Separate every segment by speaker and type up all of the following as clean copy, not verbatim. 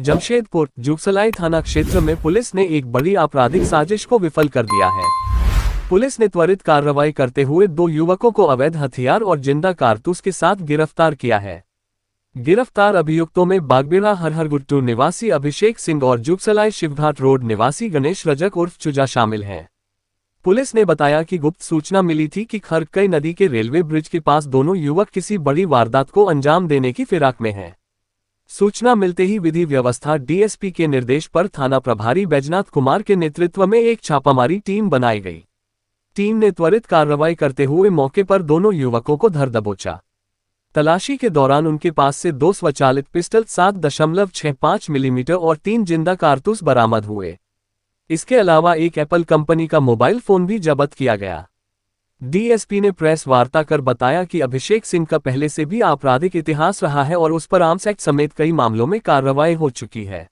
Speaker 1: जमशेदपुर जुगसलाई थाना क्षेत्र में पुलिस ने एक बड़ी आपराधिक साजिश को विफल कर दिया है। पुलिस ने त्वरित कार्रवाई करते हुए 2 युवकों को अवैध हथियार और जिंदा कारतूस के साथ गिरफ्तार किया है। गिरफ्तार अभियुक्तों में बागबेड़ा हरहरगुट्टू निवासी अभिषेक सिंह और जुगसलाई शिवघाट रोड निवासी गणेश रजक उर्फ चुजा शामिल हैं। पुलिस ने बताया कि गुप्त सूचना मिली थी कि खरकई नदी के रेलवे ब्रिज के पास दोनों युवक किसी बड़ी वारदात को अंजाम देने की फिराक में हैं। सूचना मिलते ही विधि व्यवस्था डीएसपी के निर्देश पर थाना प्रभारी बैजनाथ कुमार के नेतृत्व में एक छापामारी टीम बनाई गई। टीम ने त्वरित कार्रवाई करते हुए मौके पर दोनों युवकों को धर दबोचा। तलाशी के दौरान उनके पास से 2 स्वचालित पिस्टल 7.65 मिलीमीटर और 3 जिंदा कारतूस बरामद हुए। इसके अलावा एक एप्पल कंपनी का मोबाइल फोन भी जब्त किया गया। डीएसपी ने प्रेस वार्ता कर बताया कि अभिषेक सिंह का पहले से भी आपराधिक इतिहास रहा है और उस पर आर्म्स एक्ट समेत कई मामलों में कार्रवाई हो चुकी है।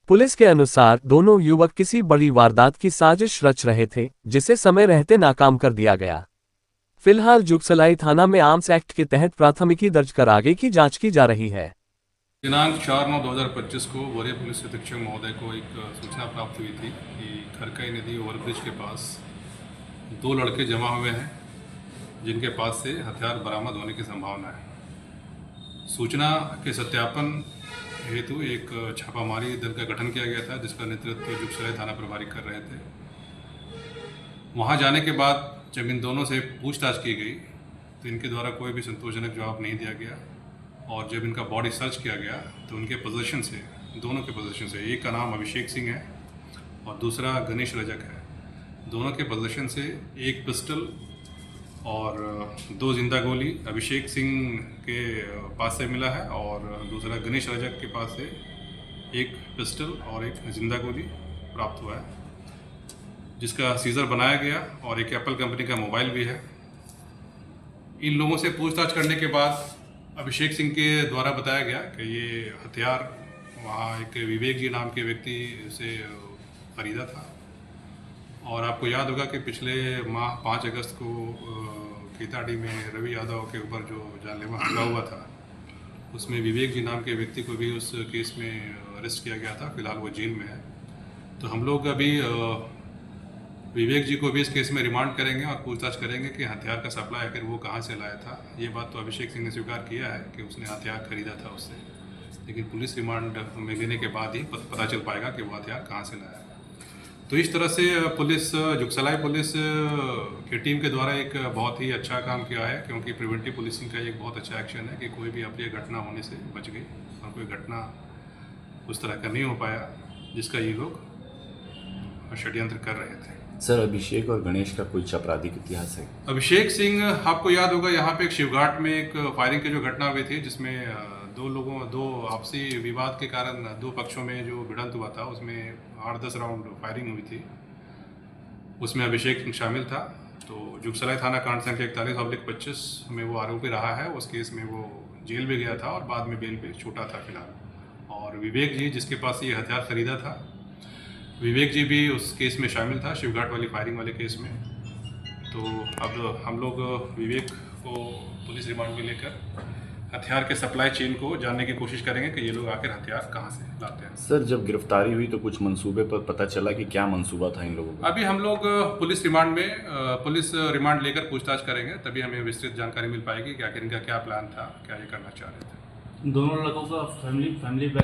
Speaker 1: पुलिस के अनुसार दोनों युवक किसी बड़ी वारदात की साजिश रच रहे थे, जिसे समय रहते नाकाम कर दिया गया। फिलहाल जुगसलाई थाना में आर्म्स एक्ट के तहत प्राथमिकी दर्ज कर आगे की जांच की जा रही है।
Speaker 2: दिनांक 4/9/2025 को वरीय पुलिस अधीक्षक महोदय को एक सूचना प्राप्त हुई थी कि खरकई नदी ओवरब्रिज के पास 2 लड़के जमा हुए हैं जिनके पास से हथियार बरामद होने की संभावना है। सूचना के सत्यापन हेतु एक छापामारी दल का गठन किया गया था, जिसका नेतृत्व जुगसलाई थाना प्रभारी कर रहे थे। वहां जाने के बाद जब इन दोनों से पूछताछ की गई तो इनके द्वारा कोई भी संतोषजनक जवाब नहीं दिया गया और जब इनका बॉडी सर्च किया गया तो उनके पोजीशन से, दोनों के पोजीशन से, एक का नाम अभिषेक सिंह है और दूसरा गणेश रजक है, दोनों के पोजीशन से एक पिस्टल और 2 जिंदा गोली अभिषेक सिंह के पास से मिला है और दूसरा गणेश रजक के पास से एक पिस्टल और एक जिंदा गोली प्राप्त हुआ है, जिसका सीजर बनाया गया और एक एप्पल कंपनी का मोबाइल भी है। इन लोगों से पूछताछ करने के बाद अभिषेक सिंह के द्वारा बताया गया कि ये हथियार वहाँ एक विवेक जी नाम के व्यक्ति से खरीदा था और आपको याद होगा कि पिछले माह 5 अगस्त को केताड़ी में रवि यादव के ऊपर जो जानलेवा हमला हुआ था, उसमें विवेक जी नाम के व्यक्ति को भी उस केस में अरेस्ट किया गया था। फिलहाल वो जेल में है। तो हम लोग अभी विवेक जी को भी इस केस में रिमांड करेंगे और पूछताछ करेंगे कि हथियार का सप्लाई आखिर वो कहाँ से लाया था। ये बात तो अभिषेक सिंह ने स्वीकार किया है कि उसने हथियार खरीदा था उससे, लेकिन पुलिस रिमांड में लेने के बाद ही पता चल पाएगा कि वो हथियार कहाँ से लाया है। तो इस तरह से पुलिस, जुगसलाई पुलिस की टीम के द्वारा एक बहुत ही अच्छा काम किया है, क्योंकि प्रिवेंटिव पुलिसिंग का एक बहुत अच्छा एक्शन है कि कोई भी अप्रिय घटना होने से बच गई और कोई घटना उस तरह का नहीं हो पाया जिसका ये लोग षड्यंत्र कर रहे थे।
Speaker 3: सर, अभिषेक और गणेश का कुछ आपराधिक इतिहास है?
Speaker 2: अभिषेक सिंह, आपको याद होगा यहाँ पे एक शिवघाट में एक फायरिंग की जो घटना हुई थी, जिसमें 2 आपसी विवाद के कारण 2 पक्षों में जो भिड़ंत हुआ था, उसमें 8-10 राउंड फायरिंग हुई थी। उसमें अभिषेक सिंह शामिल था। तो जुगसलाई थाना कांड संख्या 41/25 में वो आरोपी रहा है। उस केस में वो जेल भी गया था और बाद में बेल पे छूटा था फिलहाल। और विवेक जी, जिसके पास ये हथियार खरीदा था, विवेक जी भी उस केस में शामिल था, शिवघाट वाली फायरिंग वाले केस में। तो अब हम लोग विवेक को पुलिस रिमांड में लेकर हथियार के सप्लाई चेन को जानने की कोशिश करेंगे कि ये लोग आखिर हथियार कहाँ से लाते हैं।
Speaker 3: सर, जब गिरफ्तारी हुई तो कुछ मंसूबे पर पता चला कि क्या मंसूबा था इन लोगों का?
Speaker 2: अभी हम लोग पुलिस रिमांड लेकर पूछताछ करेंगे, तभी हमें विस्तृत जानकारी मिल पाएगी कि आखिर इनका क्या प्लान था, क्या ये करना चाह रहे थे।
Speaker 4: दोनों लड़कों का फैमिली बैकग्राउंड